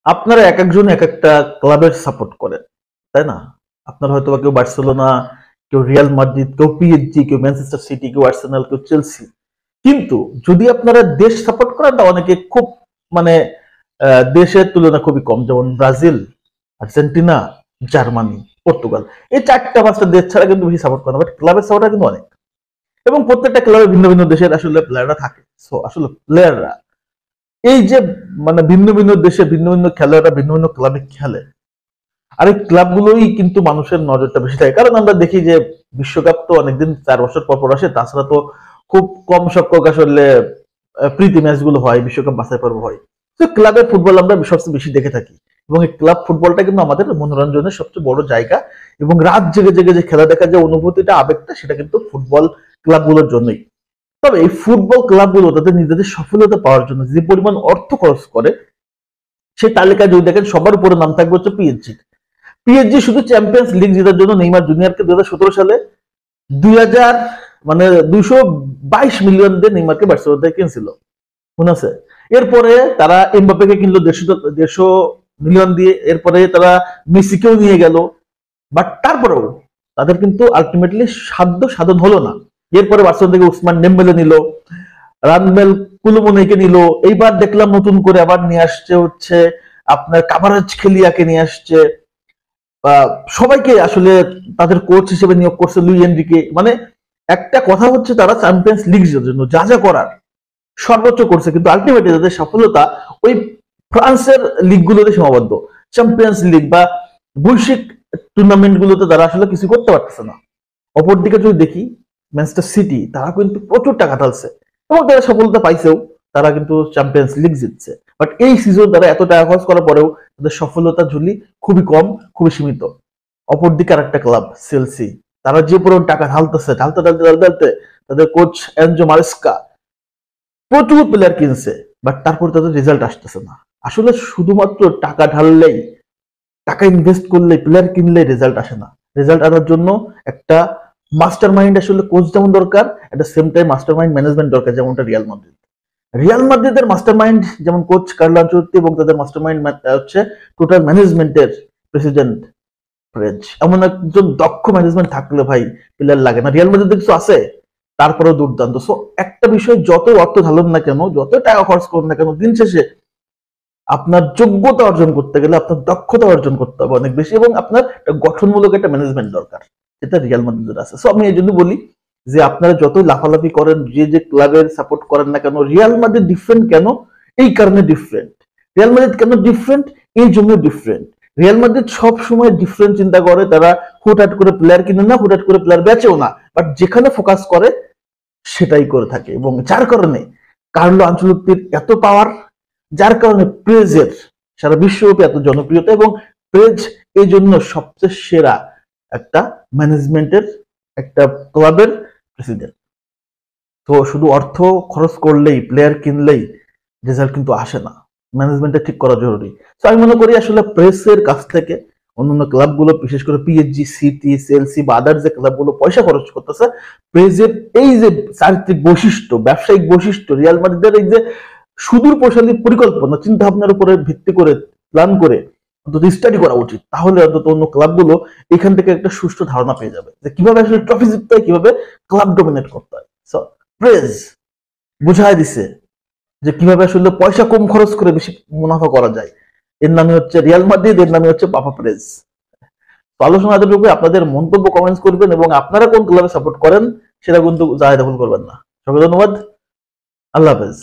আপনারা এক একজন এক একটা ক্লাবের সাপোর্ট করেন, তাই না? আপনারা হয়তো কেউ বার্সেলোনা, কেউ রিয়াল মাদ্রিদ, কেউ পিএসজি, কেউ ম্যানচেস্টার সিটি, কেউ আর্সেনাল, কেউ চেলসি। কিন্তু যদি আপনারা দেশ সাপোর্ট করেন তা অনেকে খুব মানে দেশের তুলনায় খুবই কম, যেমন ব্রাজিল, আর্জেন্টিনা, জার্মানি, পর্তুগাল। এই 4-5টা দেশ ছাড়া কিন্তু বেশি সাপোর্ট করে না, বাট ক্লাবের সাপোর্টার কিন্তু অনেক। এবং প্রত্যেকটা ক্লাবে ভিন্ন ভিন্ন দেশের আসলে প্লেয়াররা থাকে। সো আসলে প্লেয়াররা এই যে মানে ভিন্ন ভিন্ন দেশে ভিন্ন ভিন্ন খেলোয়াড়রা ভিন্ন ভিন্ন ক্লাবে খেলে, আর এই ক্লাবগুলোই কিন্তু মানুষের নজরটা বেশি থাকে। কারণ আমরা দেখি যে বিশ্বকাপ তো অনেকদিন 4 বছর পর পর আসে, তাছাড়া তো খুব কম সংখ্যক আসলে প্রীতি ম্যাচ গুলো হয়, বিশ্বকাপ বাছাই পর্ব হয়। তো ক্লাবের ফুটবল আমরা সবচেয়ে বেশি দেখে থাকি, এবং এই ক্লাব ফুটবলটা কিন্তু আমাদের মনোরঞ্জনের সবচেয়ে বড় জায়গা। এবং রাত জেগে জেগে যে খেলা দেখার যে অনুভূতিটা, আবেগটা, সেটা কিন্তু ফুটবল ক্লাবগুলোর জন্যই। তবে এই ফুটবল ক্লাবগুলো তাদের নিজেদের সফলতা পাওয়ার জন্য যে পরিমাণ অর্থ খরচ করে, সেই তালিকায় যদি দেখেন সবার উপরে নাম থাকবে হচ্ছে পিএসজি। পিএসজি শুধু চ্যাম্পিয়ন্স লিগ জেতার জন্য নেইমার জুনিয়রকে 2017 সালে 2000 মানে 222 মিলিয়ন দিয়ে নেইমারকে বার্সেলোনা থেকে কিনছিল, মনে আছে? এরপরে তারা এমবাপ্পেকে কিনলো 150 মিলিয়ন দিয়ে, এরপরে তারা মেসিকেও নিয়ে গেল। বাট তারপরেও তাদের কিন্তু আলটিমেটলি সাধ্য সাধন হলো না। এরপরে বার্সেলোনা থেকে উসমান ডেম্বেলে নিল, রানমেল কুলুমনিকে নিল, এইবার দেখলাম নতুন করে আবার নিয়ে আসছে হচ্ছে আপনার কাভারাজ খেলিয়াকে নিয়ে আসছে। সবাইকে আসলে তাদের কোচ হিসেবে নিয়োগ করছে লুই এনরিকে। মানে একটা কথা হচ্ছে তারা চ্যাম্পিয়ন্স লিগ জন্য যা যা করার সর্বোচ্চ করছে, কিন্তু আলটিমেটলি তাদের সফলতা ওই ফ্রান্সের লিগগুলোতে সীমাবদ্ধ। চ্যাম্পিয়ন্স লিগ বা বৈশ্বিক টুর্নামেন্ট গুলোতে তারা আসলে কিছু করতে পারতেছে না। অপরদিকে যদি দেখি ম্যানচেস্টার সিটি, তারা কিন্তু প্রচুর টাকা ঢালছে এবং তারা সফলতা পাইছেও, তারা কিন্তু চ্যাম্পিয়ন্স লিগ জিতছে। বাট এই সিজন তারা এত টাকা খরচ করার পরেও তাদের সফলতা ঝুলি খুবই কম, খুবই সীমিত। অপরদিকে আরেকটা ক্লাব চেলসি, তারা যে পরিমাণ টাকা ঢালতেছে, ঢালতে ঢালতে ঢালতে ঢালতে তাদের কোচ এনজো মারেস্কা প্রচুর প্লেয়ার কিনছে, বাট তারপর তাদের রেজাল্ট আসতেছে না। আসলে শুধুমাত্র টাকা ঢাললেই, টাকা ইনভেস্ট করলে, প্লেয়ার কিনলে রেজাল্ট আসে না। রেজাল্ট আনার জন্য একটা মাস্টার মাইন্ড আসলে কোচ যেমন দরকার, একটা same time master mind management দরকার, যেমনটা রিয়াল মাদ্রিদ। রিয়াল মাদ্রিদের মাস্টার মাইন্ড যেমন কোচ কার্লো আনচেলত্তি, এবং তাদের মাস্টার মাইন্ড হচ্ছে টোটাল ম্যানেজমেন্টের প্রেসিডেন্ট পেরেজ। এমন একজন দক্ষ ম্যানেজমেন্ট থাকলে ভাই প্লেয়ার লাগে না। রিয়াল মাদ্রিদ কিছু আছে, তারপরেও দুর্দান্ত। সো একটা বিষয় যত অর্থ ঢালুন না কেন, যত টাকা খরচ করুন না কেন, দিন শেষে আপনার যোগ্যতা অর্জন করতে গেলে আপনার দক্ষতা অর্জন করতে হবে অনেক বেশি, এবং আপনার গঠনমূলক একটা ম্যানেজমেন্ট দরকার, যেটা রিয়াল মাদ্রিদের আছে। সো আমি এই জন্য বলি যে আপনারা যতই লাফালাফি করেন, যে যে ক্লাবের সাপোর্ট করেন না কেন, রিয়াল মাদ্রিদ ডিফারেন্ট কেন? এই কারণে ডিফারেন্ট। রিয়াল মাদ্রিদ কেন ডিফারেন্ট? এই জন্য ডিফারেন্ট। রিয়াল মাদ্রিদ সব সময় ডিফারেন্ট চিন্তা করে, তারা হুটহাট করে প্লেয়ার কিনে না, হুটহাট করে প্লেয়ার বেচেও না, বাট যেখানে ফোকাস করে সেটাই করে থাকে। এবং যার কারণে কার্লো আনচেলত্তির এত পাওয়ার, যার কারণে প্রেজের সারা বিশ্বব্যাপী এত জনপ্রিয়তা, এবং প্রেজ এই জন্য সবচেয়ে সেরা একটা ম্যানেজমেন্টের, একটা ক্লাবের প্রেসিডেন্ট। তো শুধু অর্থ খরচ করলেই, প্লেয়ার কিনলেই রেজাল্ট কিন্তু আসে না। ম্যানেজমেন্টটা ঠিক করা জরুরি। তো আমি মনে করি আসলে প্রেসের কাছ থেকে অন্যান্য ক্লাবগুলো, বিশেষ করে পিএসজি, সিটি, চেলসি বা আদার যে ক্লাবগুলো পয়সা খরচ করতেছে, প্রেসের এই যে চারিত্রিক বৈশিষ্ট্য, ব্যবসায়িক বৈশিষ্ট্য, রিয়াল মাদ্রিদের এই যে সুদূর প্রসারী পরিকল্পনা, চিন্তা ভাবনার উপরে ভিত্তি করে, প্ল্যান করে অন্তত স্টাডি করা উচিত। তাহলে অন্তত অন্য ক্লাবগুলো এখান থেকে একটা সুষ্ঠু ধারণা পেয়ে যাবে যে কিভাবে আসলে ট্রফি জিততে হয়, কিভাবে ক্লাব ডমিনেট করতে হয়। সো প্রেস বুঝাই দিছে যে কিভাবে আসলে পয়সা কম খরচ করে বেশি মুনাফা করা যায়। এর নামে হচ্ছে রিয়াল মাদ্রিদ, এর নামে হচ্ছে পাপা প্রেস। তো আলোচনা এতটুকু। আপনাদের মন্তব্য কমেন্টস করবেন, এবং আপনারা কোন ক্লাবে সাপোর্ট করেন সেটা কিন্তু জায়গা দখল করবেন না। সবাই ধন্যবাদ। আল্লাহ হাফেজ।